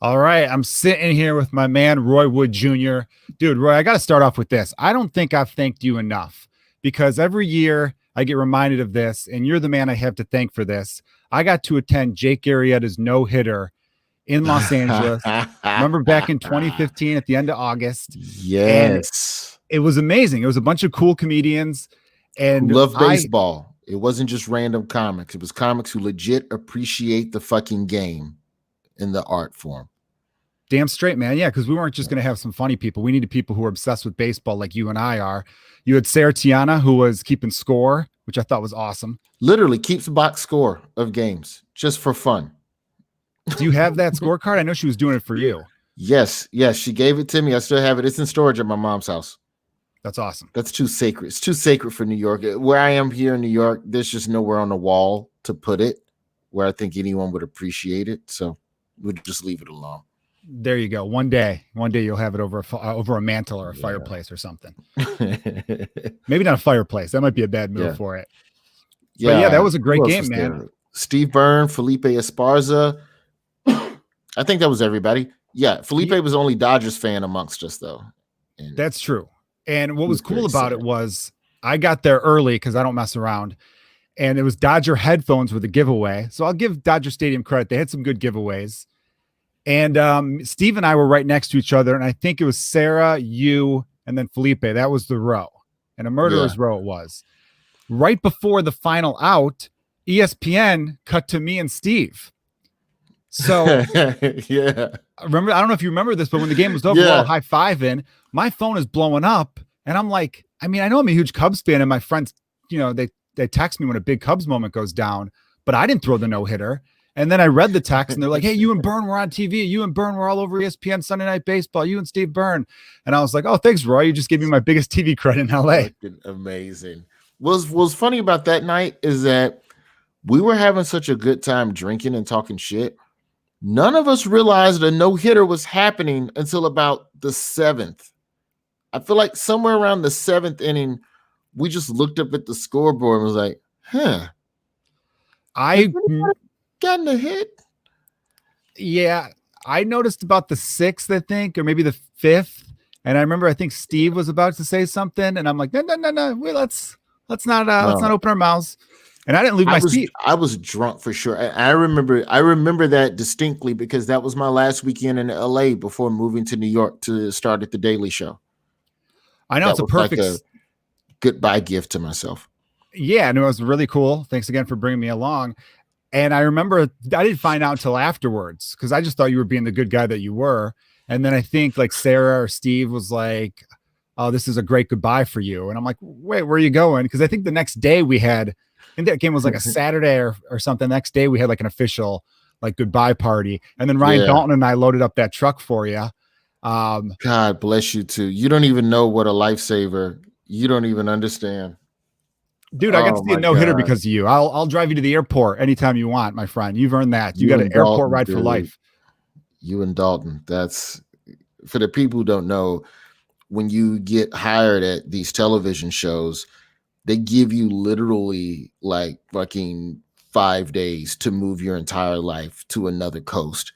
All right, I'm sitting here with my man, Roy Wood Jr. Dude, Roy, I got to start off with this. I don't think I've thanked you enough because every year I get reminded of this, and you're the man I have to thank for this. I got to attend Jake Arrieta's no-hitter in Los Angeles. Remember back in 2015 at the end of August? And Yes. it was amazing. It was a bunch of cool comedians. And Love baseball. It wasn't just random comics. It was comics who legit appreciate the fucking game in the art form. Damn straight, man. Yeah, because we weren't just going to have some funny people. We needed people who were obsessed with baseball like you and I are. You had Sarah Tiana, who was keeping score, which I thought was awesome. Literally keeps a box score of games just for fun. Do you have that scorecard? I know she was doing it for you. Yes. She gave it to me. I still have it. It's in storage at my mom's house. That's awesome. That's too sacred. It's too sacred for New York. Where I am here in New York, there's just nowhere on the wall to put it where I think anyone would appreciate it. So we'll just leave it alone. There you go. One day you'll have it over a mantle or a fireplace or something. Maybe not a fireplace. That might be a bad move for it. Yeah. But yeah, that was a great game, man. There? Steve Byrne, Felipe Esparza. I think that was everybody. Yeah. Felipe was the only Dodgers fan amongst us though. And that's true. And what was cool about it was I got there early because I don't mess around. And it was Dodger headphones with a giveaway. So I'll give Dodger Stadium credit. They had some good giveaways. And Steve and I were right next to each other. And I think it was Sarah, you, and then Felipe. That was the row. And a murderer's row it was. Right before the final out, ESPN cut to me and Steve. So yeah. I don't know if you remember this, but when the game was over, we're all high-fiving. My phone is blowing up. And I'm like, I mean, I know I'm a huge Cubs fan, and my friends, they text me when a big Cubs moment goes down, but I didn't throw the no-hitter. And then I read the text, and they're like, hey, you and Byrne were on TV. You and Byrne were all over ESPN Sunday Night Baseball. You and Steve Byrne. And I was like, oh, thanks, Roy. You just gave me my biggest TV credit in L.A. Amazing. What's funny about that night is that we were having such a good time drinking and talking shit. None of us realized a no-hitter was happening until about the 7th. I feel like somewhere around the 7th inning, we just looked up at the scoreboard and was like, I gotten a hit. Yeah, I noticed about the 6th, I think, or maybe the 5th. And I remember, I think Steve was about to say something, and I'm like, no. Wait, let's not open our mouths. And I didn't leave my seat. I was drunk for sure. I remember that distinctly because that was my last weekend in LA before moving to New York to start at the Daily Show. I know it's a perfect goodbye gift to myself. Yeah, and it was really cool. Thanks again for bringing me along. And I remember I didn't find out until afterwards because I just thought you were being the good guy that you were. And then I think like Sarah or Steve was like, oh, this is a great goodbye for you. And I'm like, wait, where are you going? Because I think the next day I think that game was like a Saturday or something. The next day we had like an official like goodbye party. And then Ryan Dalton and I loaded up that truck for you. God bless you too. You don't even know what a lifesaver. You don't even understand. Dude, I got to see a no-hitter because of you. I'll drive you to the airport anytime you want, my friend. You've earned that. You got an airport ride for life. You and Dalton. That's for the people who don't know. When you get hired at these television shows, they give you literally like fucking 5 days to move your entire life to another coast.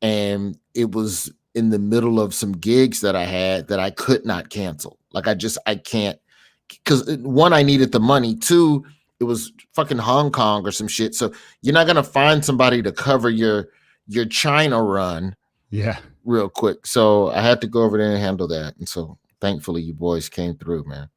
And it was in the middle of some gigs that I had that I could not cancel. Like I can't. Because one, I needed the money. Two, it was fucking Hong Kong or some shit. So you're not gonna find somebody to cover your China run, real quick. So I had to go over there and handle that. And so thankfully, you boys came through, man.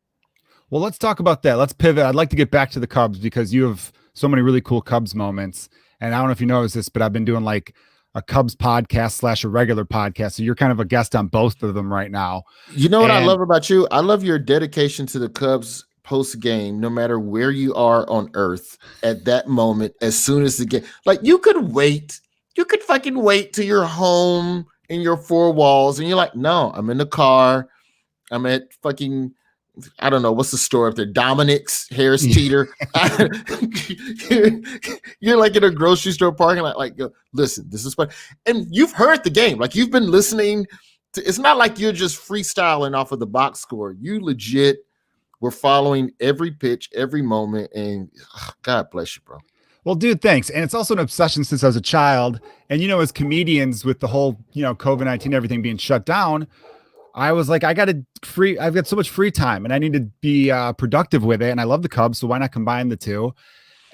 Well, let's talk about that. Let's pivot. I'd like to get back to the Cubs because you have so many really cool Cubs moments. And I don't know if you noticed this, but I've been doing like a Cubs podcast / a regular podcast. So you're kind of a guest on both of them right now. You know what I love about you? I love your dedication to the Cubs post game, no matter where you are on earth at that moment, as soon as the game, like you could fucking wait till you're home in your four walls. And you're like, no, I'm in the car. I'm at fucking, I don't know, what's the store up there? Dominic's, Harris Teeter. You're like in a grocery store parking lot, like, listen, this is fun. And you've heard the game. Like you've been listening to, it's not like you're just freestyling off of the box score. You legit were following every pitch, every moment. And God bless you, bro. Well, dude, thanks. And it's also an obsession since I was a child. And, as comedians with the whole, COVID-19, everything being shut down, I was like, I've got so much free time and I need to be productive with it. And I love the Cubs. So why not combine the two?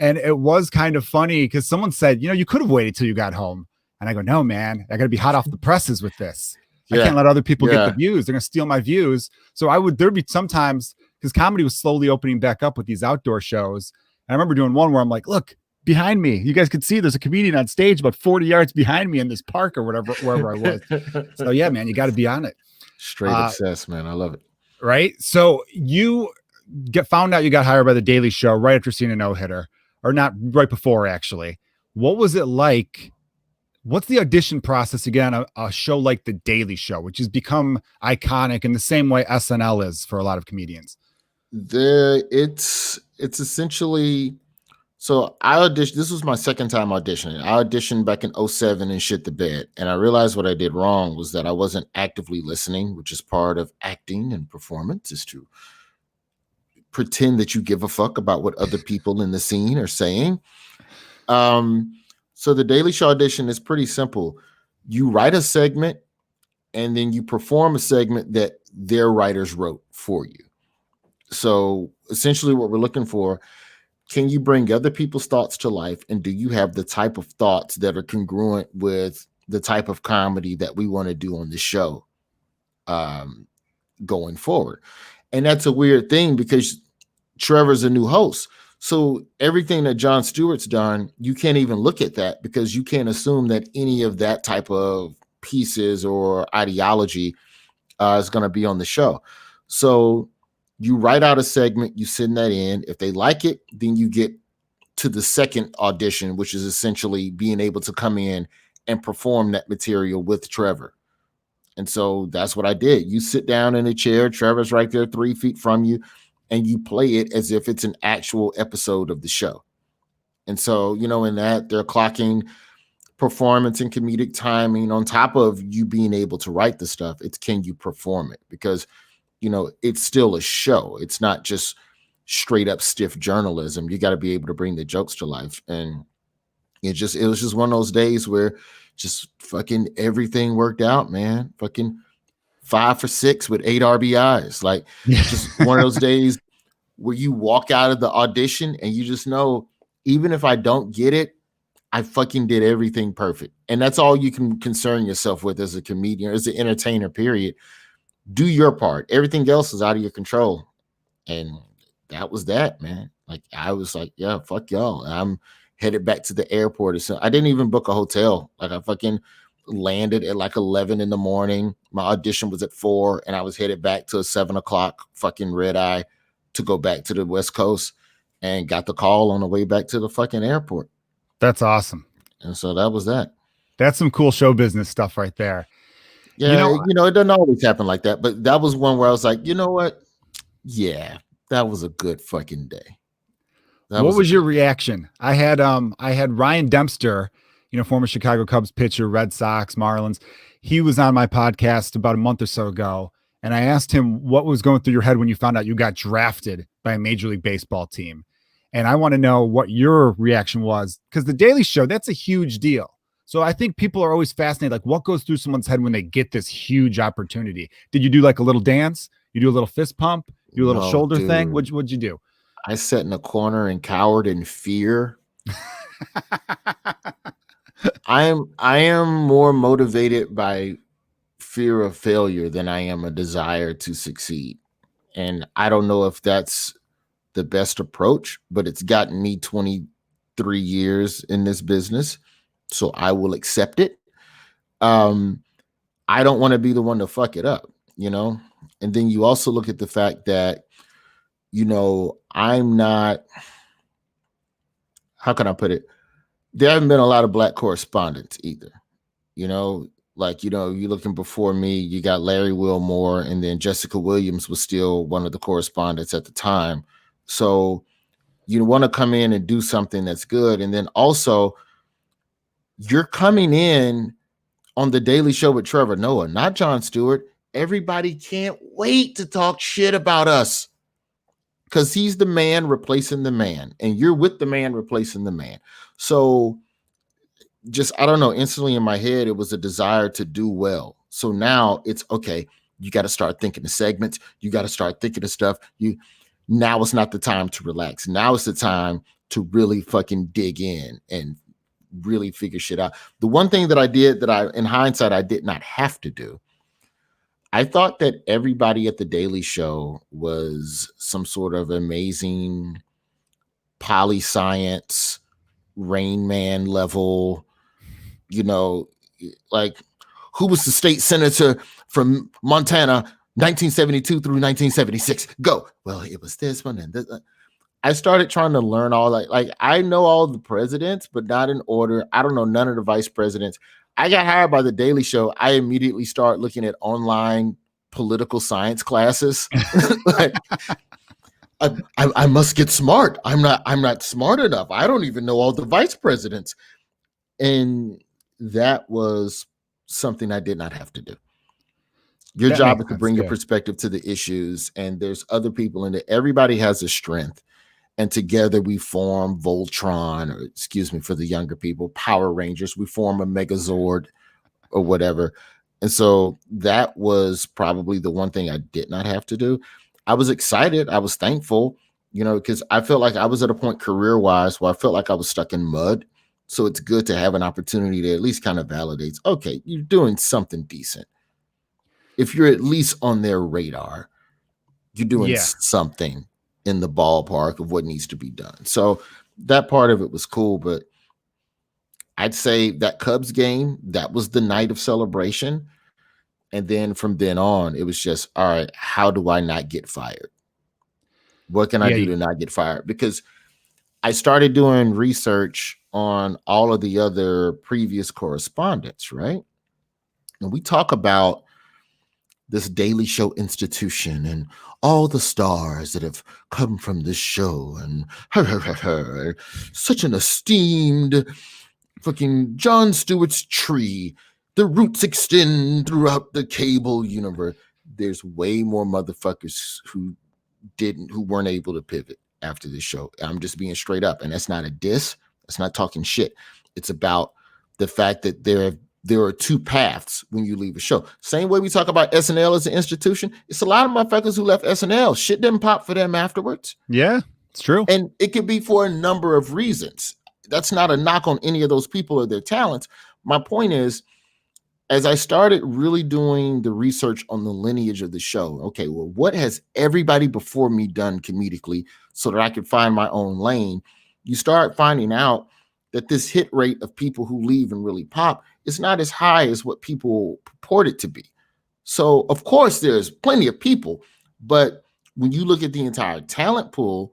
And it was kind of funny because someone said, you could have waited till you got home. And I go, no, man, I got to be hot off the presses with this. I can't let other people get the views. They're going to steal my views. So there'd be sometimes, because comedy was slowly opening back up with these outdoor shows. And I remember doing one where I'm like, look, behind me, you guys could see there's a comedian on stage about 40 yards behind me in this park or wherever I was. So yeah, man, you got to be on it. Straight obsessed, man. I love it. Right. So you found out you got hired by The Daily Show right after seeing a no-hitter, or not right before, actually. What was it like? What's the audition process again? A show like The Daily Show, which has become iconic in the same way SNL is for a lot of comedians. It's essentially, so I auditioned. This was my second time auditioning. I auditioned back in 2007 and shit the bed. And I realized what I did wrong was that I wasn't actively listening, which is part of acting and performance, is to pretend that you give a fuck about what other people in the scene are saying. So The Daily Show audition is pretty simple. You write a segment and then you perform a segment that their writers wrote for you. So essentially what we're looking for, can you bring other people's thoughts to life? And do you have the type of thoughts that are congruent with the type of comedy that we want to do on the show going forward? And that's a weird thing because Trevor's a new host. So everything that Jon Stewart's done, you can't even look at that because you can't assume that any of that type of pieces or ideology is going to be on the show. So you write out a segment, you send that in. If they like it, then you get to the second audition, which is essentially being able to come in and perform that material with Trevor. And so that's what I did. You sit down in a chair, Trevor's right there 3 feet from you, and you play it as if it's an actual episode of the show. And so, in that they're clocking performance and comedic timing on top of you being able to write the stuff. It's can you perform it? Because, it's still a show. It's not just straight up stiff journalism. You got to be able to bring the jokes to life. And it was just one of those days where just fucking everything worked out, man. Fucking 5 for 6 with 8 RBIs. Like just one of those days where you walk out of the audition and you just know, even if I don't get it, I fucking did everything perfect. And that's all you can concern yourself with as a comedian, as an entertainer, period. Do your part. Everything else is out of your control. And that was that, man. Like, I was like, yeah, fuck y'all. I'm headed back to the airport. So I didn't even book a hotel. Like, I fucking landed at like 11 in the morning. My audition was at 4 and I was headed back to a 7 o'clock fucking red eye to go back to the West Coast, and got the call on the way back to the fucking airport. That's awesome. And so that was that. That's some cool show business stuff right there. Yeah, it doesn't always happen like that, but that was one where I was like, you know what? Yeah, that was a good fucking day. What was your reaction? I had Ryan Dempster, former Chicago Cubs pitcher, Red Sox, Marlins. He was on my podcast about a month or so ago, and I asked him what was going through your head when you found out you got drafted by a Major League Baseball team. And I want to know what your reaction was, because The Daily Show, that's a huge deal. So I think people are always fascinated, like what goes through someone's head when they get this huge opportunity. Did you do like a little dance? You do a little fist pump? You do a little shoulder thing? What'd you do? I sat in a corner and cowered in fear. I am more motivated by fear of failure than I am a desire to succeed. And I don't know if that's the best approach, but it's gotten me 23 years in this business. So I will accept it. I don't want to be the one to fuck it up, And then you also look at the fact that, I'm not, how can I put it? There haven't been a lot of Black correspondents either. You're looking before me, you got Larry Wilmore, and then Jessica Williams was still one of the correspondents at the time. So you want to come in and do something that's good. And then also, you're coming in on The Daily Show with Trevor Noah, not Jon Stewart. Everybody can't wait to talk shit about us. because he's the man replacing the man, and you're with the man replacing the man. So just, I don't know, instantly in my head, it was a desire to do well. So now it's okay. You got to start thinking of segments. You got to start thinking of stuff. Now it's not the time to relax. Now it's the time to really fucking dig in and really figure shit out. The one thing that I did that in hindsight, I did not have to do. I thought that everybody at the Daily Show was some sort of amazing poli-science, Rain Man level, like, who was the state senator from Montana 1972 through 1976? Go. Well, it was this one and this. I started trying to learn all that. Like, I know all the presidents, but not in order. I don't know none of the vice presidents. I got hired by the Daily Show. I immediately start looking at online political science classes. Like, I must get smart. I'm not smart enough. I don't even know all the vice presidents. And that was something I did not have to do. Your job is to bring your perspective to the issues, and there's other people in it. Everybody has a strength, and together we form Voltron, or excuse me, for the younger people, Power Rangers. We form a Megazord or whatever. And so that was probably the one thing I did not have to do. I was excited. I was thankful, because I felt like I was at a point career-wise where I felt like I was stuck in mud. So it's good to have an opportunity that at least kind of validates, okay, you're doing something decent. If you're at least on their radar, you're doing something in the ballpark of what needs to be done. So that part of it was cool, but I'd say that Cubs game, that was the night of celebration. And then from then on, it was just, all right, how do I not get fired? What can I do to not get fired? Because I started doing research on all of the other previous correspondents, right? And we talk about this Daily Show institution and all the stars that have come from this show, and such an esteemed fucking Jon Stewart's tree. The roots extend throughout the cable universe. There's way more motherfuckers who weren't able to pivot after this show. I'm just being straight up, and that's not a diss. That's not talking shit. It's about the fact that there are two paths when you leave a show. Same way we talk about SNL as an institution. It's a lot of motherfuckers who left SNL. Shit didn't pop for them afterwards. Yeah, it's true. And it could be for a number of reasons. That's not a knock on any of those people or their talents. My point is, as I started really doing the research on the lineage of the show, okay, well, what has everybody before me done comedically so that I could find my own lane? You start finding out that this hit rate of people who leave and really pop is not as high as what people purport it to be. So, of course, there's plenty of people, but when you look at the entire talent pool,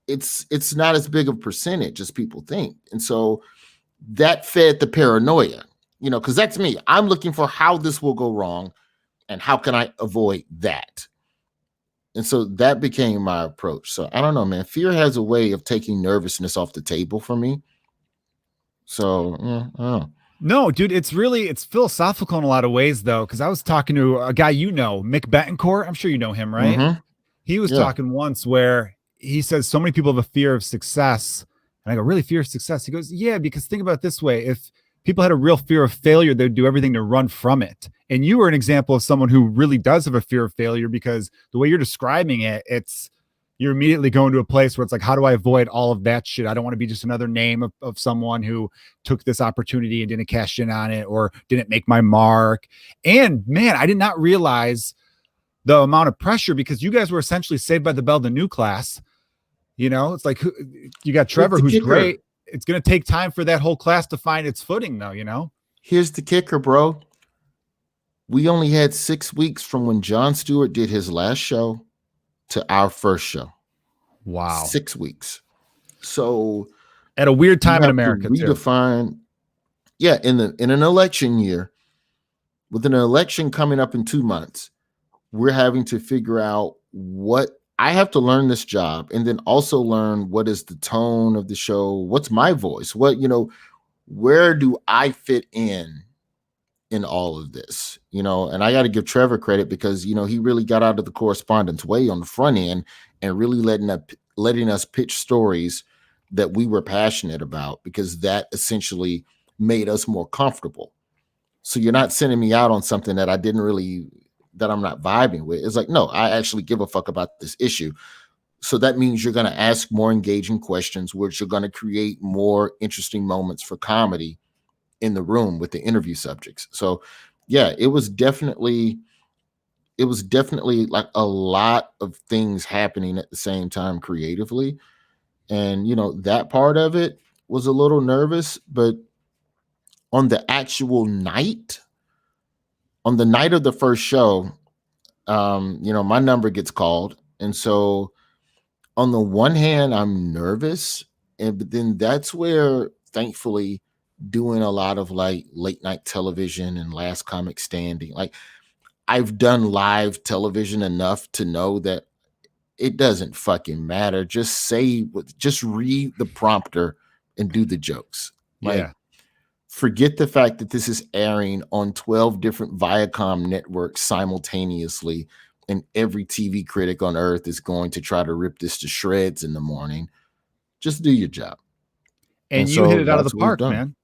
it's not as big of a percentage as people think. And so that fed the paranoia, because that's me. I'm looking for how this will go wrong and how can I avoid that? And so that became my approach. So I don't know, man. Fear has a way of taking nervousness off the table for me. So, I don't know. No, dude, it's philosophical in a lot of ways, though, because I was talking to a guy Mick Betancourt. I'm sure you know him, right? Mm-hmm. He was talking once where he says so many people have a fear of success. And I go, really, fear of success? He goes, yeah, because think about it this way. If people had a real fear of failure, they'd do everything to run from it. And you were an example of someone who really does have a fear of failure, because the way you're describing it, you're immediately going to a place where it's like, how do I avoid all of that shit? I don't want to be just another name of someone who took this opportunity and didn't cash in on it or didn't make my mark. And man, I did not realize the amount of pressure, because you guys were essentially Saved by the Bell, the new class. It's like, you got Trevor, who's great. It's going to take time for that whole class to find its footing, though, Here's the kicker, bro. We only had 6 weeks from when Jon Stewart did his last show to our first show. Wow. 6 weeks. So at a weird time in America, redefine, too. In an election year, with an election coming up in 2 months, we're having to figure out what I have to learn this job, and then also learn what is the tone of the show. What's my voice? Where do I fit in in all of this, and I got to give Trevor credit because, he really got out of the correspondence way on the front end and really letting us pitch stories that we were passionate about, because that essentially made us more comfortable. So you're not sending me out on something that that I'm not vibing with. It's like, no, I actually give a fuck about this issue. So that means you're going to ask more engaging questions, which are going to create more interesting moments for comedy in the room with the interview subjects. So yeah, it was definitely like a lot of things happening at the same time creatively. And, that part of it was a little nervous, but on the actual night, on the night of the first show, my number gets called. And so on the one hand, I'm nervous. But then that's where, thankfully, doing a lot of like late night television and Last Comic Standing, like I've done live television enough to know that it doesn't fucking matter. Just read the prompter and do the jokes. Like, forget the fact that this is airing on 12 different Viacom networks simultaneously, and every TV critic on earth is going to try to rip this to shreds in the morning. Just do your job. And you hit it out of the park, man.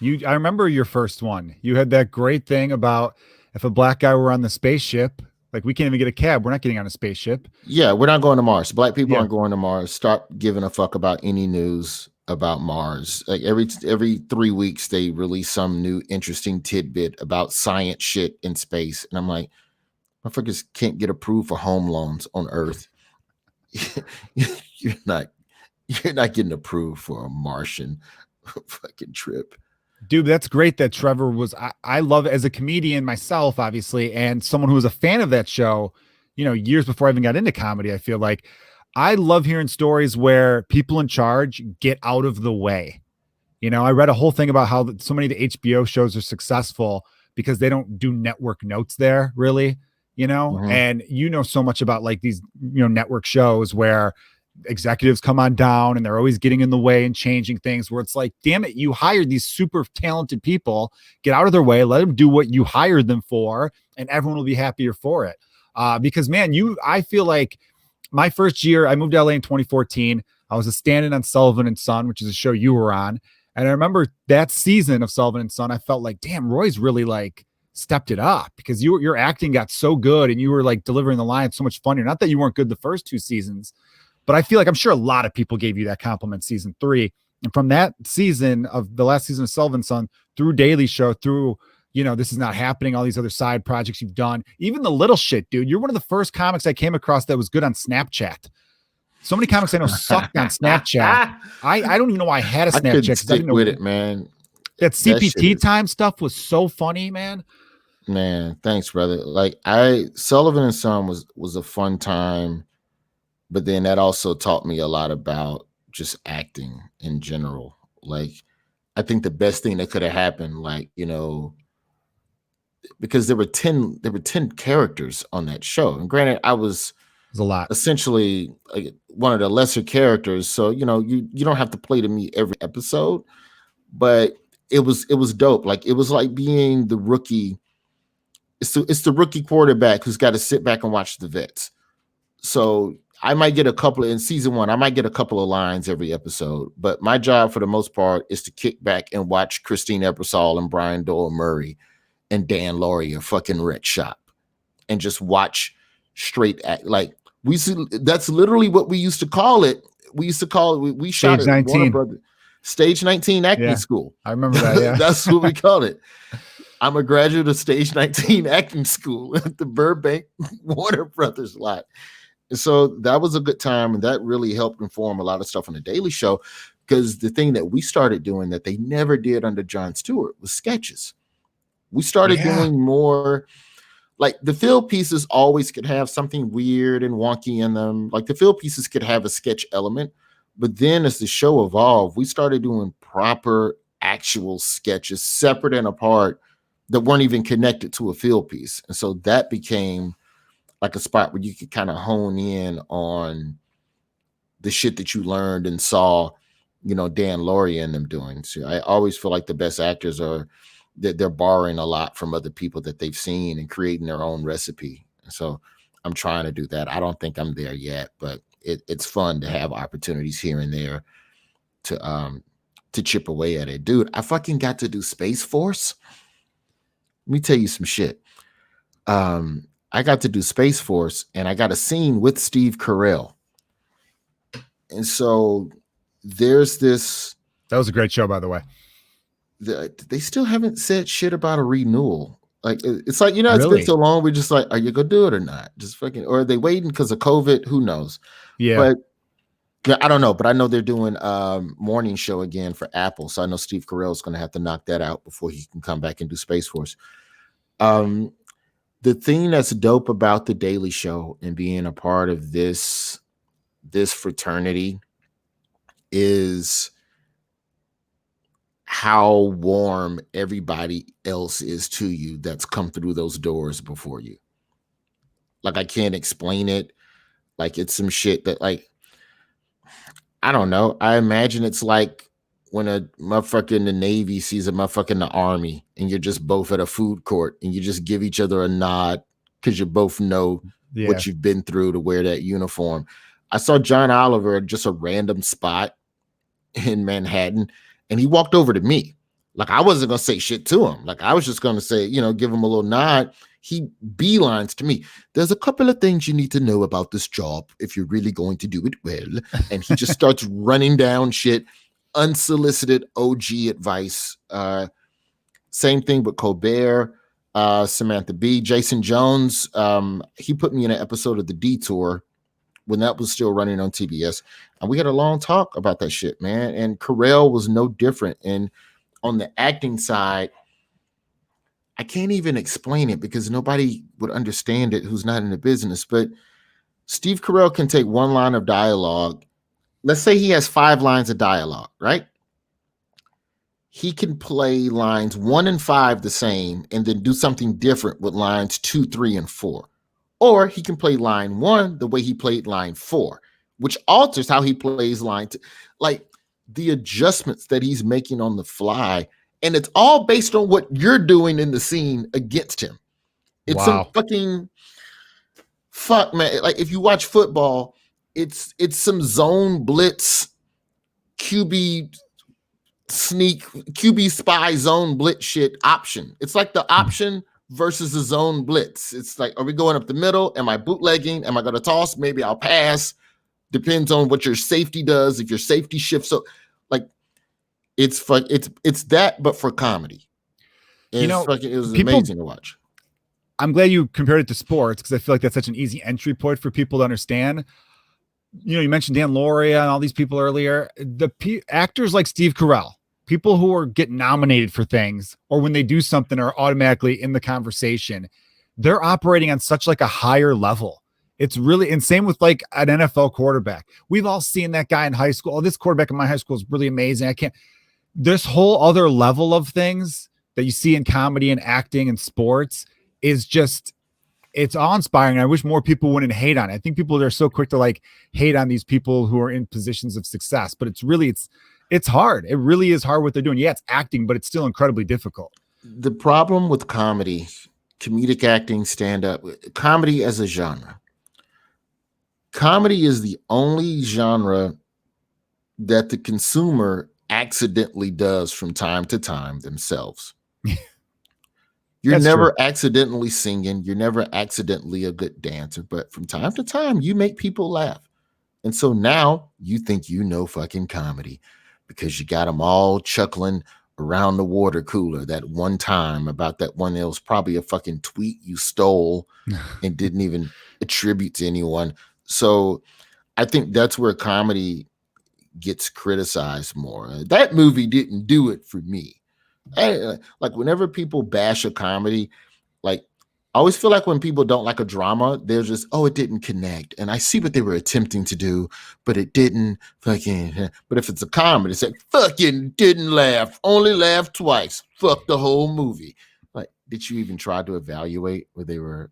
I remember your first one. You had that great thing about if a black guy were on the spaceship, like we can't even get a cab. We're not getting on a spaceship. Yeah, we're not going to Mars. Black people aren't going to Mars. Stop giving a fuck about any news about Mars. Like every 3 weeks, they release some new interesting tidbit about science shit in space. And I'm like, motherfuckers can't get approved for home loans on Earth. You're not getting approved for a Martian fucking trip. Dude, that's great that Trevor was, I love it as a comedian myself, obviously, and someone who was a fan of that show, years before I even got into comedy. I feel like I love hearing stories where people in charge get out of the way. I read a whole thing about how so many of the HBO shows are successful because they don't do network notes there, really, and so much about like these, network shows where executives come on down and they're always getting in the way and changing things, where it's like, damn it, you hired these super talented people, get out of their way, let them do what you hired them for, and everyone will be happier for it. Because man, I feel like my first year, I moved to LA in 2014. I was a stand-in on Sullivan and Son, which is a show you were on. And I remember that season of Sullivan and Son, I felt like, damn, Roy's really like stepped it up, because your acting got so good and you were like delivering the lines so much funnier. Not that you weren't good the first 2 seasons, but I feel like I'm sure a lot of people gave you that compliment season 3. And from that season of the last season of Sullivan Son through Daily Show, through, This Is Not Happening, all these other side projects you've done, even the little shit, dude. You're one of the first comics I came across that was good on Snapchat. So many comics I know sucked on Snapchat. I don't even know why I had a Snapchat. I couldn't stick with it, man. That CPT time stuff was so funny, man. Man, thanks, brother. Like Sullivan and Son was a fun time. But then that also taught me a lot about just acting in general. Like, I think the best thing that could have happened, like, because there were 10 characters on that show. And granted, I was a lot, essentially one of the lesser characters. So, you don't have to play to me every episode, but it was dope. Like, it was like being the rookie. It's the rookie quarterback who's got to sit back and watch the vets. So I might get in season 1, I might get a couple of lines every episode, but my job for the most part is to kick back and watch Christine Ebersol and Brian Doyle Murray and Dan Lauria fucking Red Shop and just watch straight act. Like that's literally what we used to call it. We shot Stage 19. Stage 19 acting school. I remember that. Yeah. That's what we called it. I'm a graduate of Stage 19 acting school at the Burbank Warner Brothers lot. So that was a good time, and that really helped inform a lot of stuff on the Daily Show, because the thing that we started doing that they never did under Jon Stewart was sketches. We started doing more, like the field pieces always could have something weird and wonky in them. Like the field pieces could have a sketch element, but then as the show evolved, we started doing proper actual sketches separate and apart that weren't even connected to a field piece. And so that became like a spot where you could kind of hone in on the shit that you learned and saw, Dan Lauria and them doing. So I always feel like the best actors are that they're borrowing a lot from other people that they've seen and creating their own recipe. So I'm trying to do that. I don't think I'm there yet, but it's fun to have opportunities here and there to chip away at it. Dude, I fucking got to do Space Force. Let me tell you some shit. I got to do Space Force, and I got a scene with Steve Carell. And so there's this. That was a great show, by the way. They still haven't said shit about a renewal. Like, it's like, you know, it's Really? been so long. We're just like, are you gonna do it or not? Just fucking, or are they waiting because of COVID? Who knows? Yeah. But yeah, I don't know. But I know they're doing morning show again for Apple. So I know Steve Carell is going to have to knock that out before he can come back and do Space Force. The thing that's dope about the Daily Show and being a part of this fraternity is how warm everybody else is to you that's come through those doors before you. Like, I can't explain it. Like, it's some shit that, like, I don't know. I imagine it's like when a motherfucker in the Navy sees a motherfucker in the Army and you're just both at a food court and you just give each other a nod because you both know what you've been through to wear that uniform. I saw John Oliver at just a random spot in Manhattan, and he walked over to me. Like, I wasn't going to say shit to him. Like, I was just going to say, you know, give him a little nod. He beelines to me. There's a couple of things you need to know about this job if you're really going to do it well. And he just starts running down shit, unsolicited OG advice. Same thing with Colbert, Samantha Bee, Jason Jones. He put me in an episode of The Detour when that was still running on TBS. And we had a long talk about that shit, man. And Carell was no different. And on the acting side, I can't even explain it because nobody would understand it who's not in the business. But Steve Carell can take one line of dialogue. Let's say he has 5 lines of dialogue, right? He can play lines 1 and 5 the same and then do something different with lines 2, 3, and 4. Or he can play line 1 the way he played line 4, which alters how he plays line 2. Like, the adjustments that he's making on the fly, and it's all based on what you're doing in the scene against him. It's some fucking fuck, man. Like, if you watch football, it's some zone blitz, QB sneak, QB spy zone blitz shit option. It's like the option versus the zone blitz. It's like, are we going up the middle? Am I bootlegging? Am I going to toss? Maybe I'll pass. Depends on what your safety does. If your safety shifts, so like, it's fun. It's that, but for comedy. And it was amazing to watch. I'm glad you compared it to sports because I feel like that's such an easy entry point for people to understand. You know, you mentioned Dan Lauria and all these people earlier. The actors like Steve Carell, people who are getting nominated for things, or when they do something are automatically in the conversation, they're operating on such like a higher level. It's really, and same with like an NFL quarterback. We've all seen that guy in high school. Oh, this quarterback in my high school is really amazing. This whole other level of things that you see in comedy and acting and sports is just, it's awe-inspiring. I wish more people wouldn't hate on it. I think people are so quick to like hate on these people who are in positions of success, but it's really, it's hard. It really is hard what they're doing. Yeah, it's acting, but it's still incredibly difficult. The problem with comedy, comedic acting, stand-up, comedy as a genre. Comedy is the only genre that the consumer accidentally does from time to time themselves. You're never accidentally singing. You're never accidentally a good dancer, but from time to time you make people laugh. And so now you think you know fucking comedy because you got them all chuckling around the water cooler that one time about that one that was probably a fucking tweet you stole and didn't even attribute to anyone. So I think that's where comedy gets criticized more. That movie didn't do it for me. Like, whenever people bash a comedy, like, I always feel like when people don't like a drama, they're just, oh, it didn't connect. And I see what they were attempting to do, but it didn't fucking. But if it's a comedy, it's like, fucking didn't laugh, only laughed twice. Fuck the whole movie. Like, did you even try to evaluate where they were?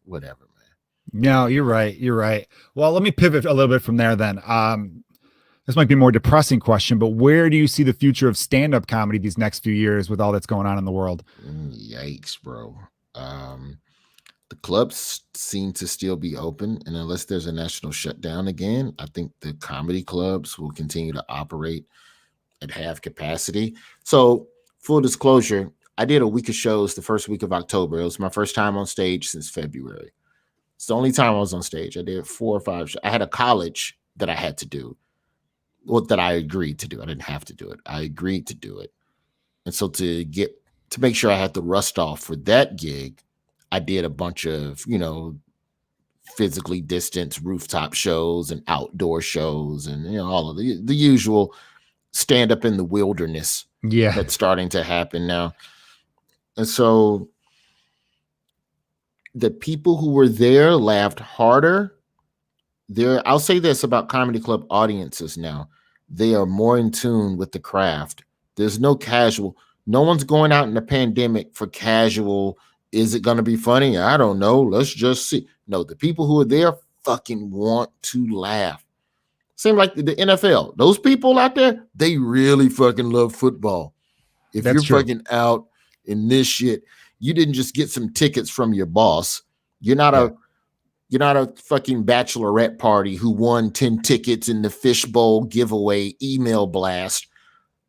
Whatever, man. No, you're right. You're right. Well, let me pivot a little bit from there then. this might be a more depressing question, but where do you see the future of stand-up comedy these next few years with all that's going on in the world? Yikes, bro. The clubs seem to still be open, and unless there's a national shutdown again, I think the comedy clubs will continue to operate at half capacity. So, full disclosure, I did a week of shows the first week of October. It was my first time on stage since February. It's the only time I was on stage. I did 4 or 5 shows. I had a college that I had to do, that I agreed to do. I didn't have to do it. I agreed to do it. And so to make sure I had the rust off for that gig, I did a bunch of, physically distanced rooftop shows and outdoor shows and, all of the usual stand up in the wilderness that's starting to happen now. And so the people who were there laughed harder. I'll say this about comedy club audiences now. They are more in tune with the craft. There's no casual. No one's going out in the pandemic for casual. Is it going to be funny? I don't know. Let's just see. No, the people who are there fucking want to laugh. Same like the NFL. Those people out there, they really fucking love football. If you're fucking out in this shit, you didn't just get some tickets from your boss. You're not a fucking bachelorette party who won 10 tickets in the fishbowl giveaway email blast.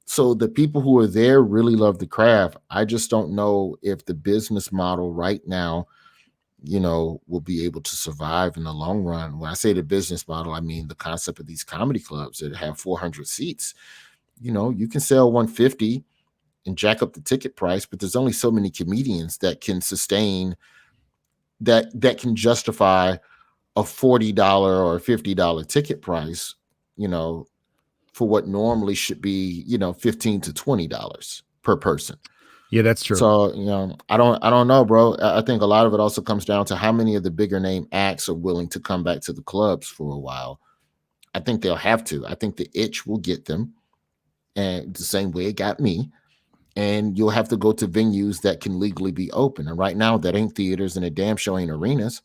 So the people who are there really love the craft. I just don't know if the business model right now, will be able to survive in the long run. When I say the business model, I mean the concept of these comedy clubs that have 400 seats. You can sell 150 and jack up the ticket price, but there's only so many comedians that can sustain that can justify a $40 or $50 ticket price, for what normally should be, $15 to $20 per person. Yeah, that's true. So, I don't know, bro. I think a lot of it also comes down to how many of the bigger name acts are willing to come back to the clubs for a while. I think they'll have to. I think the itch will get them, and the same way it got me. And you'll have to go to venues that can legally be open. And right now, that ain't theaters, and a damn show ain't arenas.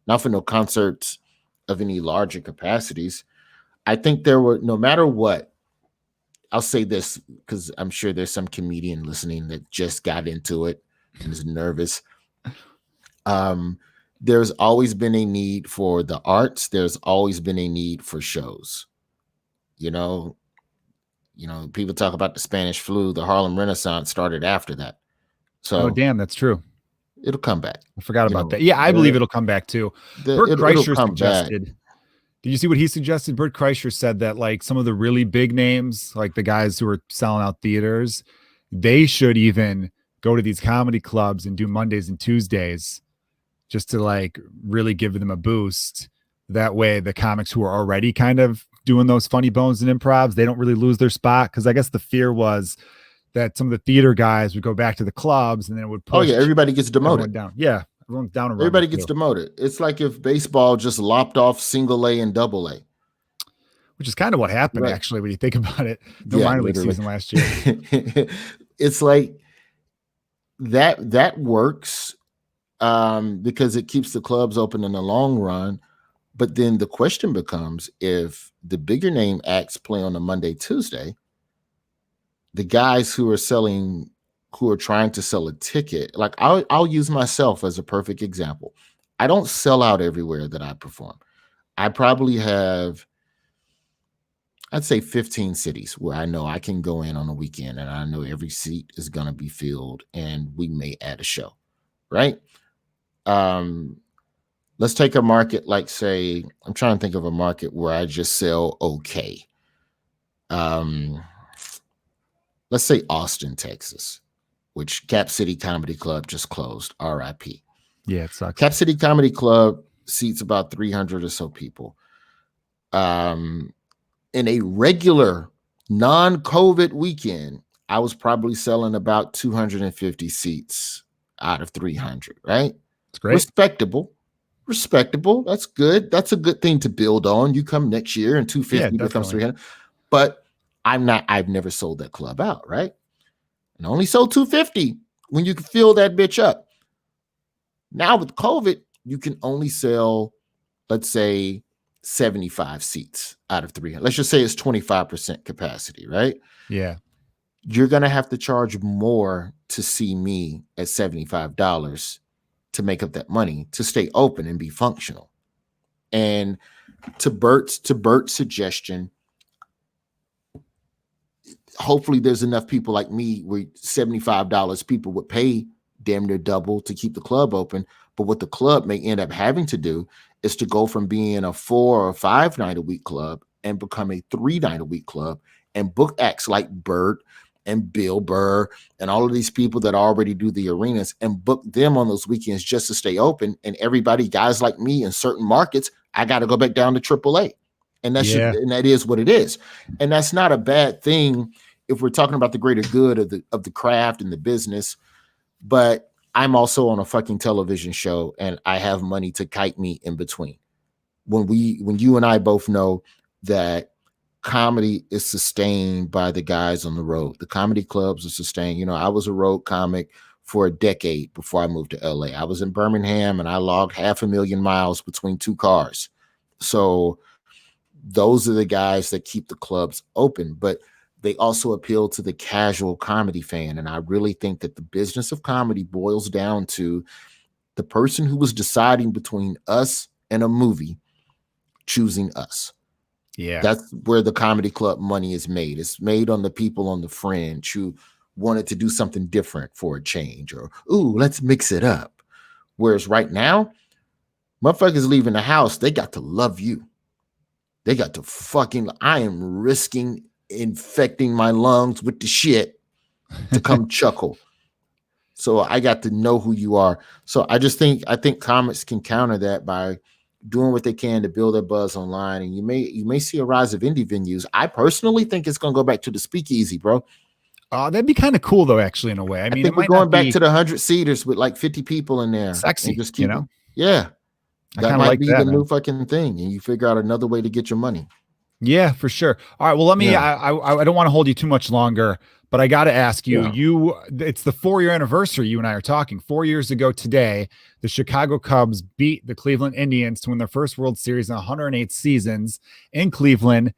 Not for no concerts of any larger capacities. I think there were, no matter what, I'll say this because I'm sure there's some comedian listening that just got into it and is nervous. There's always been a need for the arts. There's always been a need for shows. People talk about the Spanish flu. The Harlem Renaissance started after that. So, damn, that's true. It'll come back. I forgot about that. Yeah, I believe it'll come back too. Bert Kreischer suggested. Back. Did you see what he suggested? Bert Kreischer said that like some of the really big names, like the guys who are selling out theaters, they should even go to these comedy clubs and do Mondays and Tuesdays just to like really give them a boost. That way the comics who are already kind of doing those funny bones and improvs, they don't really lose their spot. Because I guess the fear was that some of the theater guys would go back to the clubs and then it would push. Oh yeah, everybody gets demoted. Down. Yeah, everyone's down. Everybody gets demoted. It's like if baseball just lopped off single A and double A. Which is kind of what happened, actually, when you think about it. No minor league season last year. It's like that works because it keeps the clubs open in the long run. But then the question becomes, if the bigger name acts play on a Monday, Tuesday, the guys who are trying to sell a ticket, like I'll use myself as a perfect example. I don't sell out everywhere that I perform. I probably have, I'd say 15 cities where I know I can go in on a weekend and I know every seat is going to be filled and we may add a show, right? Let's take a market like, say, I'm trying to think of a market where I just sell okay. Let's say Austin, Texas, which Cap City Comedy Club just closed, RIP. Yeah, it sucks. Cap City Comedy Club seats about 300 or so people. In a regular non-COVID weekend, I was probably selling about 250 seats out of 300, right? That's great. Respectable. That's good. That's a good thing to build on. You come next year and 250 becomes 300. But I've never sold that club out, right? And only sold 250 when you can fill that bitch up. Now with COVID, you can only sell, let's say, 75 seats out of 300. Let's just say it's 25% capacity, right? Yeah. You're going to have to charge more to see me at $75 to make up that money to stay open and be functional. And to Bert's suggestion, hopefully there's enough people like me where $75 people would pay damn near double to keep the club open. But what the club may end up having to do is to go from being a 4 or 5 night a week club and become a 3 night a week club and book acts like Bert and Bill Burr and all of these people that already do the arenas and book them on those weekends just to stay open. And everybody, guys like me in certain markets, I got to go back down to AAA. And that is what it is. And that's not a bad thing if we're talking about the greater good of the craft and the business. But I'm also on a fucking television show and I have money to kite me in between. When you and I both know that comedy is sustained by the guys on the road. The comedy clubs are sustained. You know, I was a road comic for a decade before I moved to LA. I was in Birmingham and I logged 500,000 miles between 2 cars. So those are the guys that keep the clubs open, but they also appeal to the casual comedy fan. And I really think that the business of comedy boils down to the person who was deciding between us and a movie choosing us. Yeah. That's where the comedy club money is made. It's made on the people on the fringe who wanted to do something different for a change or, ooh, let's mix it up. Whereas right now, motherfuckers leaving the house, they got to love you. They got to fucking, I am risking infecting my lungs with the shit to come chuckle. So I got to know who you are. So I think comics can counter that by doing what they can to build their buzz online. And you may see a rise of indie venues. I personally think it's going to go back to the speakeasy, bro. That'd be kind of cool though, actually, in a way. I mean, think we're going back to the 100-seaters with like 50 people in there. Sexy, just keep yeah. That might be the new fucking thing. And you figure out another way to get your money. Yeah, for sure. All right. Well, let me, I don't want to hold you too much longer, but I got to ask you, it's the 4-year anniversary. You and I are talking 4 years ago today, the Chicago Cubs beat the Cleveland Indians to win their first World Series in 108 seasons in Cleveland.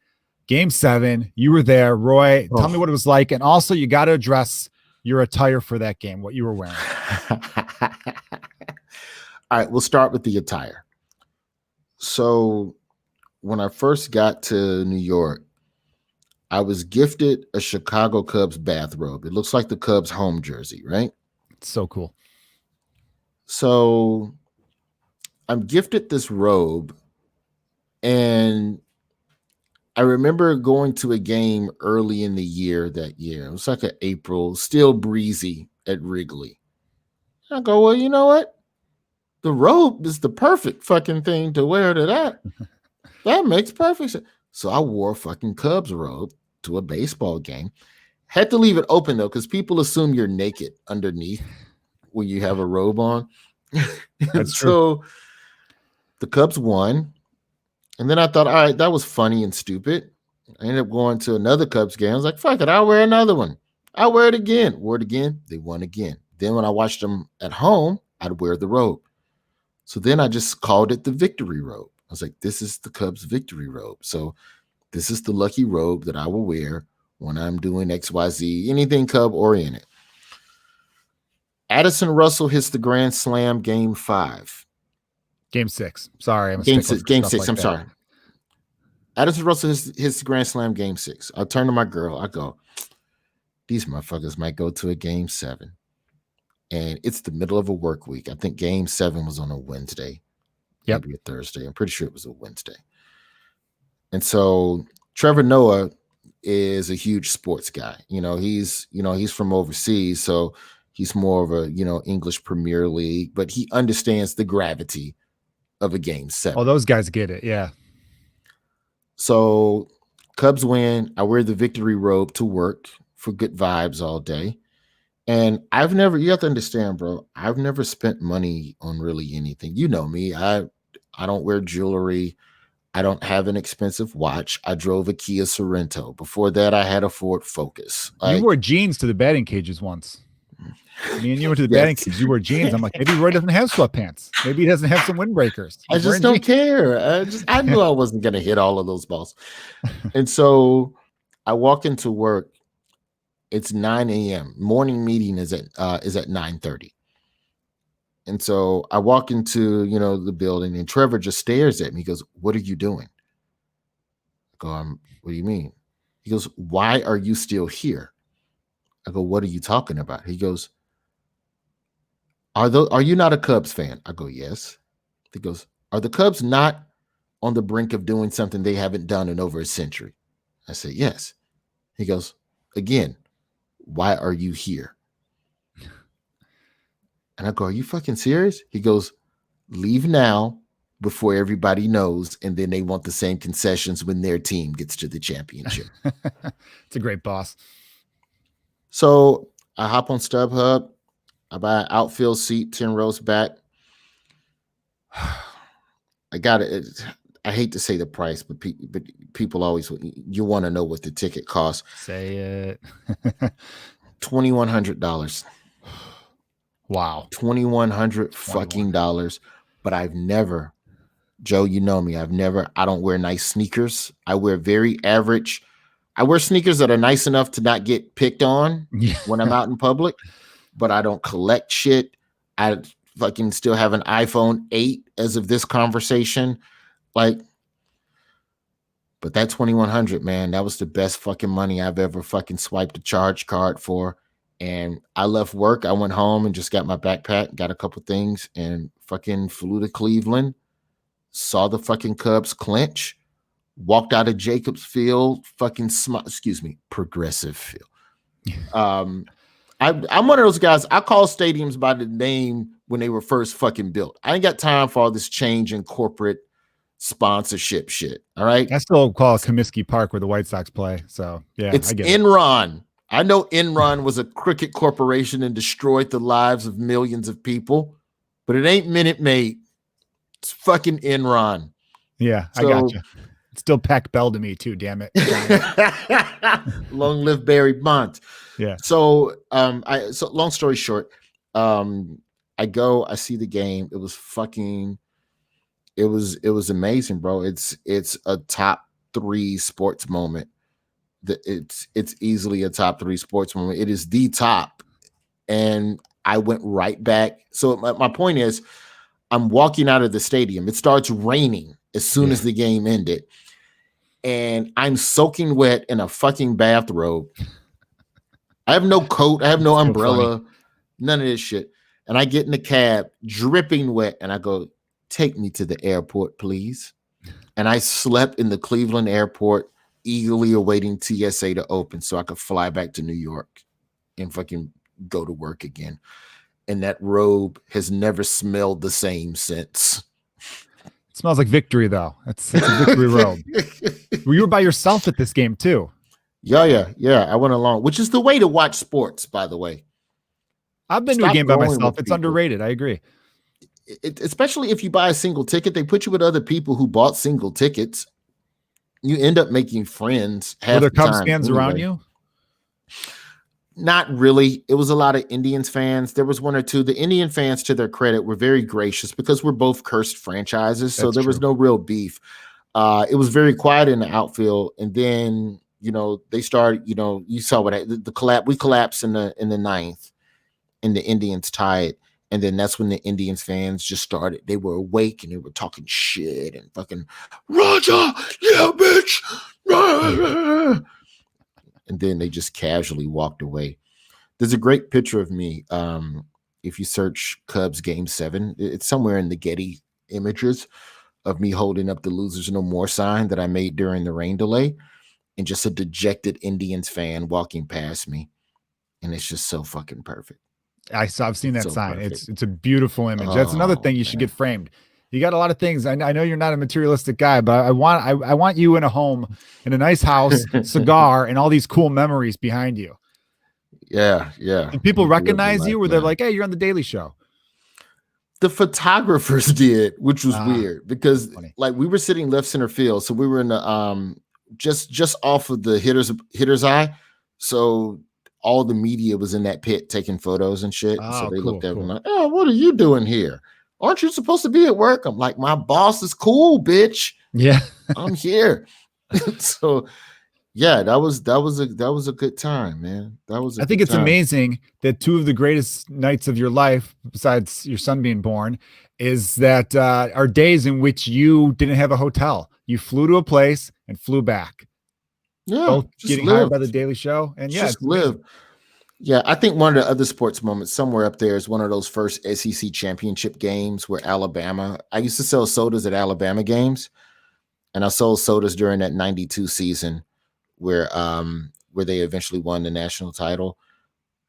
Game 7. You were there, Roy. Tell me what it was like. And also you got to address your attire for that game, what you were wearing. All right. We'll start with the attire. So when I first got to New York, I was gifted a Chicago Cubs bathrobe. It looks like the Cubs home jersey, right? It's so cool. So I'm gifted this robe, and I remember going to a game early in the year that year. It was like an April, still breezy at Wrigley. I go, well, you know what? The robe is the perfect fucking thing to wear to that. That makes perfect sense. So I wore a fucking Cubs robe to a baseball game. Had to leave it open though, because people assume you're naked underneath when you have a robe on. That's true. So the Cubs won. And then I thought, all right, that was funny and stupid. I ended up going to another Cubs game. I was like, fuck it, I'll wear another one. I'll wear it again. Wore it again. They won again. Then when I watched them at home, I'd wear the robe. So then I just called it the victory robe. I was like, this is the Cubs victory robe. So this is the lucky robe that I will wear when I'm doing XYZ, anything Cub oriented. Addison Russell hits the grand slam game 5. Game 6. Sorry. Game 6. I'm sorry. Addison Russell hits the grand slam game 6. I turn to my girl. I go, these motherfuckers might go to a game 7. And it's the middle of a work week. I think game 7 was on a Wednesday. Yep. Maybe a Thursday. I'm pretty sure it was a Wednesday. And so Trevor Noah is a huge sports guy. He's from overseas, so he's more of a, English Premier League, but he understands the gravity of a game 7. Oh, those guys get it. Yeah. So Cubs win. I wear the victory robe to work for good vibes all day. And you have to understand, bro, I've never spent money on really anything. You know me. I don't wear jewelry. I don't have an expensive watch. I drove a Kia Sorento. Before that, I had a Ford Focus. You wore jeans to the batting cages once. Me and you went to the batting cage. You wear jeans. I'm like, maybe Roy doesn't have sweatpants. Maybe he doesn't have some windbreakers. I just don't care. I knew I wasn't going to hit all of those balls. And so I walk into work. It's 9 a.m. Morning meeting is at 9:30. And so I walk into, the building, and Trevor just stares at me. He goes, "What are you doing?" I go, "What do you mean?" He goes, "Why are you still here?" I go, "What are you talking about?" He goes, Are you not a Cubs fan?" I go, "Yes." He goes, "Are the Cubs not on the brink of doing something they haven't done in over a century?" I said, "Yes." He goes, "Again, why are you here?" And I go, "Are you fucking serious?" He goes, "Leave now before everybody knows, and then they want the same concessions when their team gets to the championship." It's a great boss. So I hop on StubHub. I buy an outfield seat 10 rows back. I got it. I hate to say the price, but people always, you want to know what the ticket costs. Say it. $2,100. Wow. $2,100 fucking dollars. But I've never, Joe, you know me. I don't wear nice sneakers. I wear very average. I wear sneakers that are nice enough to not get picked on when I'm out in public, but I don't collect shit. I fucking still have an iPhone 8 as of this conversation. But that $2,100, man, that was the best fucking money I've ever fucking swiped a charge card for. And I left work. I went home and just got my backpack, got a couple things, and fucking flew to Cleveland, saw the fucking Cubs clinch, walked out of Jacobs Field, Progressive Field. I'm one of those guys. I call stadiums by the name when they were first fucking built. I ain't got time for all this change in corporate sponsorship shit. All right. I still call it Comiskey Park where the White Sox play. So yeah, it's Enron. I know Enron was a crooked corporation and destroyed the lives of millions of people, but it ain't Minute Maid. It's fucking Enron. Yeah, I gotcha. It's still Pac Bell to me too. Damn it. Long live Barry Bonds. Yeah. So long story short, I go, I see the game. It was amazing, bro. It's a top 3 sports moment. It's easily a top 3 sports moment. It is the top. And I went right back. So my point is, I'm walking out of the stadium. It starts raining as soon as the game ended. And I'm soaking wet in a fucking bathrobe. I have no coat. I have no umbrella. Funny. None of this shit. And I get in the cab, dripping wet. And I go, "Take me to the airport, please." And I slept in the Cleveland airport, eagerly awaiting TSA to open so I could fly back to New York and fucking go to work again. And that robe has never smelled the same since. It smells like victory, though. It's a victory robe. Well, you were by yourself at this game, too. Yeah. I went along, which is the way to watch sports, by the way. I've been to a game by myself. It's underrated. I agree. Especially if you buy a single ticket, they put you with other people who bought single tickets. You end up making friends. Were there Cubs fans around you? Not really. It was a lot of Indians fans. There was one or two. The Indian fans, to their credit, were very gracious because we're both cursed franchises. So there was no real beef. It was very quiet in the outfield. And then, they started, you saw what the collapse. We collapsed in the 9th, and the Indians tied. And then that's when the Indians fans just started. They were awake and they were talking shit and fucking, "Roger, yeah, bitch." And then they just casually walked away. There's a great picture of me. If you search Cubs Game 7, it's somewhere in the Getty images of me holding up the "Losers No More" sign that I made during the rain delay, and just a dejected Indians fan walking past me. And it's just so fucking perfect. I've seen that sign. Perfect. It's a beautiful image. That's another thing you should get framed. You got a lot of things. I know you're not a materialistic guy, but I want you in a home, in a nice house, cigar, and all these cool memories behind you. Yeah. And people recognize you, or they're like, "Hey, you're on the Daily Show." The photographers did, which was weird because funny. We were sitting left center field, so we were in the just off of the hitter's eye. So all the media was in that pit taking photos and shit. And so Oh, they cool, looked at me cool. like, oh, what are you doing here? Aren't you supposed to be at work? I'm like, my boss is cool, bitch. Yeah. I'm here. So yeah, that was a good time, man. That was a I think good it's time. amazing that two of the greatest nights of your life, besides your son being born, is that are days in which you didn't have a hotel. You flew to a place and flew back. Yeah, Both just getting live. hired by the Daily Show. And yeah, Just it's amazing. live. Yeah, I think one of the other sports moments somewhere up there is one of those first SEC championship games where I used to sell sodas at Alabama games, and I sold sodas during that 92 season where they eventually won the national title.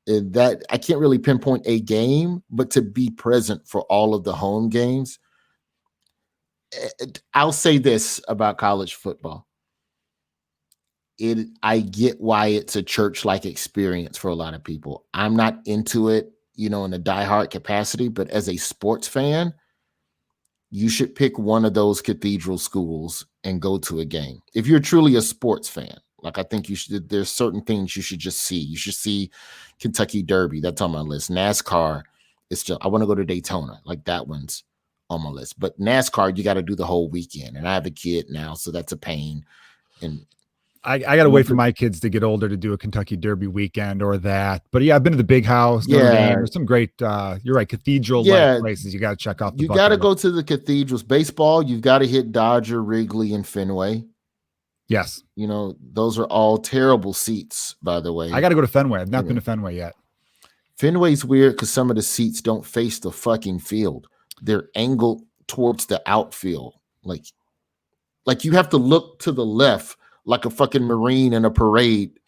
And that I can't really pinpoint a game, but to be present for all of the home games. I'll say this about college football. I get why it's a church-like experience for a lot of people. I'm not into it, in a diehard capacity, but as a sports fan, you should pick one of those cathedral schools and go to a game. If you're truly a sports fan, like I think there's certain things you should just see. You should see Kentucky Derby. That's on my list. NASCAR is still, I want to go to Daytona. Like that one's on my list. But NASCAR, you got to do the whole weekend. And I have a kid now, so that's a pain. And I got to wait for my kids to get older to do a Kentucky Derby weekend or that. But yeah, I've been to the Big House, Notre Dame. There's some great, you're right, cathedral-like places you got to check out. You got to go to the cathedrals. Baseball, you've got to hit Dodger, Wrigley, and Fenway. Yes. Those are all terrible seats, by the way. I got to go to Fenway. I've not been to Fenway yet. Fenway's weird because some of the seats don't face the fucking field. They're angled towards the outfield. Like you have to look to the left like a fucking Marine in a parade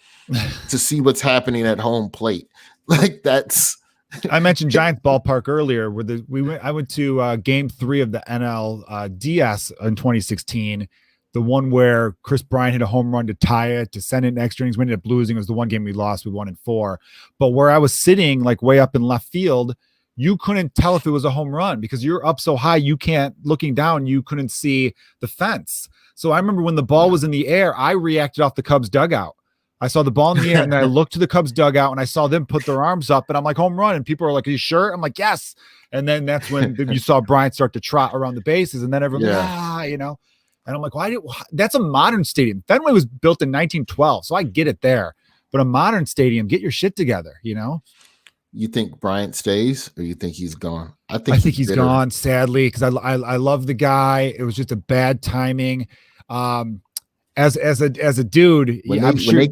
to see what's happening at home plate. Like that's. I mentioned Giants Ballpark earlier, where I went to Game 3 of the NLDS in 2016. The one where Chris Bryant hit a home run to tie it, to send it in extra innings. We ended up losing. It was the one game we lost. We won in 4. But where I was sitting, like way up in left field, you couldn't tell if it was a home run because you're up so high. Looking down, you couldn't see the fence. So I remember when the ball was in the air, I reacted off the Cubs dugout. I saw the ball in the air and then I looked to the Cubs dugout and I saw them put their arms up and I'm like, home run. And people are like, are you sure? I'm like, yes. And then that's when you saw Bryant start to trot around the bases and then everyone, And I'm like, that's a modern stadium. Fenway was built in 1912. So I get it there, but a modern stadium, get your shit together, You think Bryant stays or you think he's gone? I think he's gone, sadly, because I love the guy. It was just a bad timing. As a dude, when they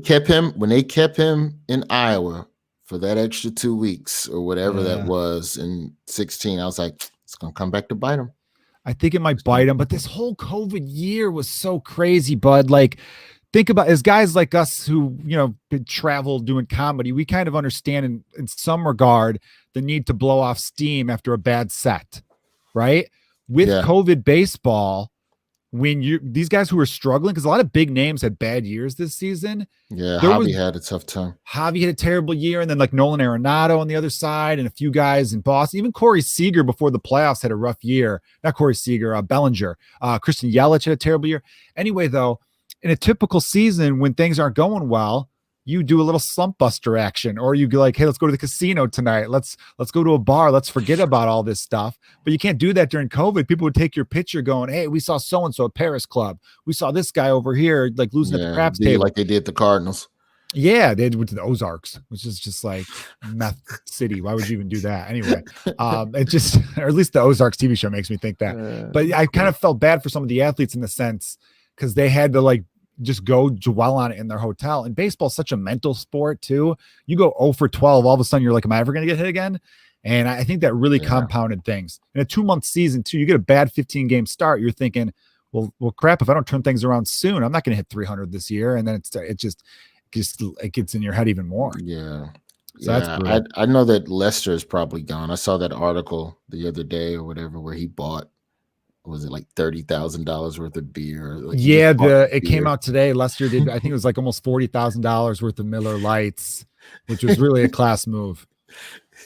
kept him in Iowa for that extra 2 weeks or whatever that was in 16, I was like, it's gonna come back to bite him. I think it might bite him, but this whole COVID year was so crazy, bud. Like, think about as guys like us who, travel doing comedy, we kind of understand in some regard the need to blow off steam after a bad set, right? With COVID baseball, when these guys who were struggling, because a lot of big names had bad years this season. Yeah, Javi had a tough time. Javi had a terrible year, and then like Nolan Arenado on the other side, and a few guys in Boston. Even Corey Seager before the playoffs had a rough year. Not Corey Seager, Bellinger. Christian Yelich had a terrible year. Anyway, though, in a typical season when things aren't going well, you do a little slump buster action, or you go like, hey, let's go to the casino tonight. Let's go to a bar. Let's forget about all this stuff. But you can't do that during COVID. People would take your picture going, hey, we saw so-and-so at Paris Club. We saw this guy over here, like losing at the craps table. Like they did the Cardinals. Yeah, they went to the Ozarks, which is just like meth city. Why would you even do that? Anyway, it just, or at least the Ozarks TV show makes me think that. But I kind of felt bad for some of the athletes in the sense because they had to like just go dwell on it in their hotel. And baseball is such a mental sport too. You go 0 for 12, all of a sudden you're like, am I ever going to get hit again? And I think that really compounded things. In a 2-month season too, you get a bad 15-game start. You're thinking, well, crap, if I don't turn things around soon, I'm not going to hit 300 this year. And then it gets in your head even more. Yeah. So that's I know that Lester is probably gone. I saw that article the other day or whatever, where he bought, was it like $30,000 worth of beer? Like it came out today. Lester did, I think it was like almost $40,000 worth of Miller Lights, which was really a class move.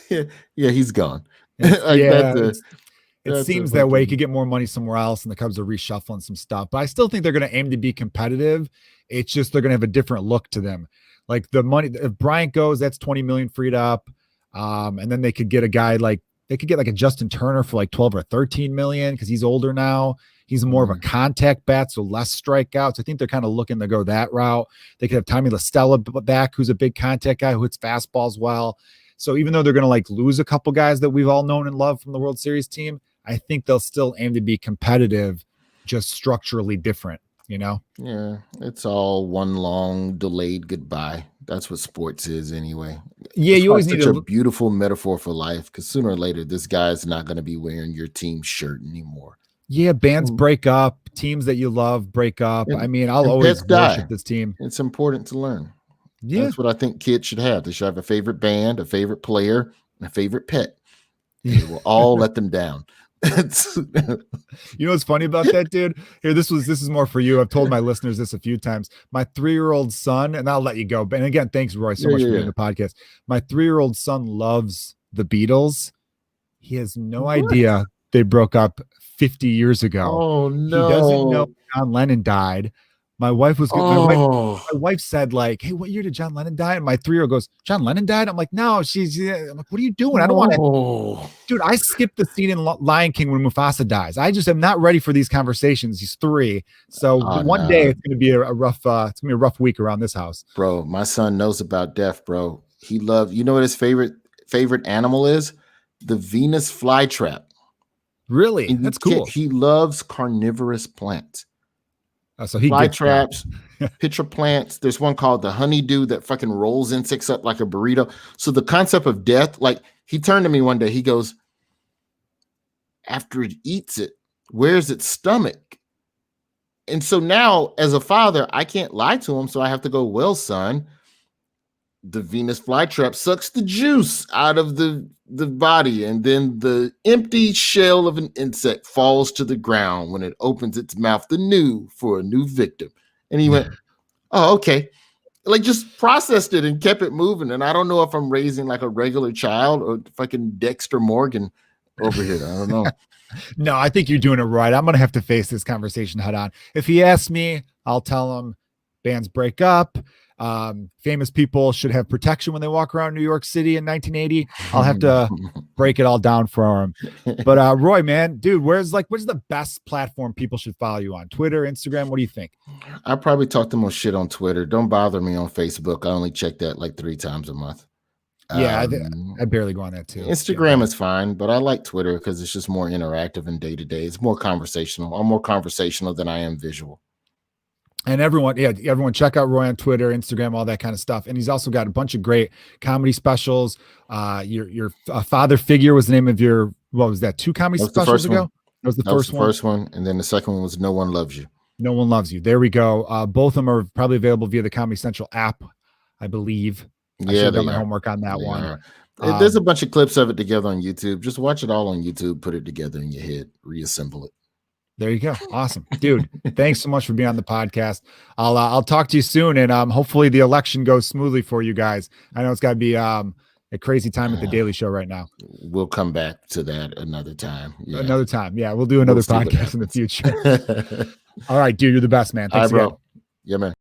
Yeah, he's gone. It seems that way. You could get more money somewhere else, and the Cubs are reshuffling some stuff. But I still think they're going to aim to be competitive. It's just they're going to have a different look to them. Like the money, if Bryant goes, that's 20 million freed up. And then they could get a guy like, they could get like a Justin Turner for like 12 or 13 million because he's older now. He's more of a contact bat, so less strikeouts. I think they're kind of looking to go that route. They could have Tommy La Stella back, who's a big contact guy who hits fastballs well. So even though they're going to like lose a couple guys that we've all known and loved from the World Series team, I think they'll still aim to be competitive, just structurally different, you know? Yeah, it's all one long delayed goodbye. That's what sports is anyway. Yeah, That's you always such need a beautiful metaphor for life, because sooner or later, this guy's not going to be wearing your team shirt anymore. Yeah, bands break up, teams that you love break up. I mean, I'll always worship this team. It's important to learn. Yeah. That's what I think kids should have. They should have a favorite band, a favorite player, and a favorite pet. They will all let them down. You know what's funny about that, dude? Here, this is more for you. I've told my listeners this a few times. My 3-year-old son, and I'll let you go. And again, thanks, Roy, so much for doing the podcast. My 3-year-old son loves the Beatles. He has no idea they broke up 50 years ago. Oh no! He doesn't know John Lennon died. My wife was my wife said, like, hey, what year did John Lennon die? And my 3-year-old goes, John Lennon died? I'm like, no, I'm like, what are you doing? I don't want to. Dude, I skipped the scene in Lion King when Mufasa dies. I just am not ready for these conversations. He's 3. So one day it's going to be a rough, it's going to be a rough week around this house. Bro, my son knows about death, bro. He loves, you know what his favorite animal is? The Venus flytrap. Really? That's cool. He loves carnivorous plants. So he fly traps, pitcher plants. There's one called the honeydew that fucking rolls insects up like a burrito. So the concept of death, like he turned to me one day, he goes, after it eats it, where's its stomach? And so now as a father, I can't lie to him. So I have to go, well, son, the Venus flytrap sucks the juice out of the body, and then the empty shell of an insect falls to the ground when it opens its mouth anew for a new victim. And he went, oh, okay. Like just processed it and kept it moving. And I don't know if I'm raising like a regular child or fucking Dexter Morgan over here. I don't know. No, I think you're doing it right. I'm going to have to face this conversation head on. If he asks me, I'll tell him bands break up. Famous people should have protection when they walk around New York City in 1980. I'll have to break it all down for him. But Roy, man, dude, where's the best platform people should follow you on? Twitter, Instagram? What do you think? I probably talk the most shit on Twitter. Don't bother me on Facebook. I only check that like 3 times a month. Yeah, I barely go on that too. Instagram is fine, but I like Twitter because it's just more interactive and day to day. It's more conversational. I'm more conversational than I am visual. And everyone check out Roy on Twitter, Instagram, all that kind of stuff. And he's also got a bunch of great comedy specials. Your father figure was the name of your, what was that? 2 comedy specials ago? That was the first one. And then the second one was No One Loves You. No One Loves You. There we go. Both of them are probably available via the Comedy Central app, I believe. I should have done my homework on that one. There's a bunch of clips of it together on YouTube. Just watch it all on YouTube, put it together in your head, reassemble it. There you go. Awesome. Dude, thanks so much for being on the podcast. I'll talk to you soon, and hopefully the election goes smoothly for you guys. I know it's got to be a crazy time at the Daily Show right now. We'll come back to that another time. Yeah. Another time. Yeah, we'll do another podcast in the future. All right, dude, you're the best, man. Thanks, bro. Yeah, man.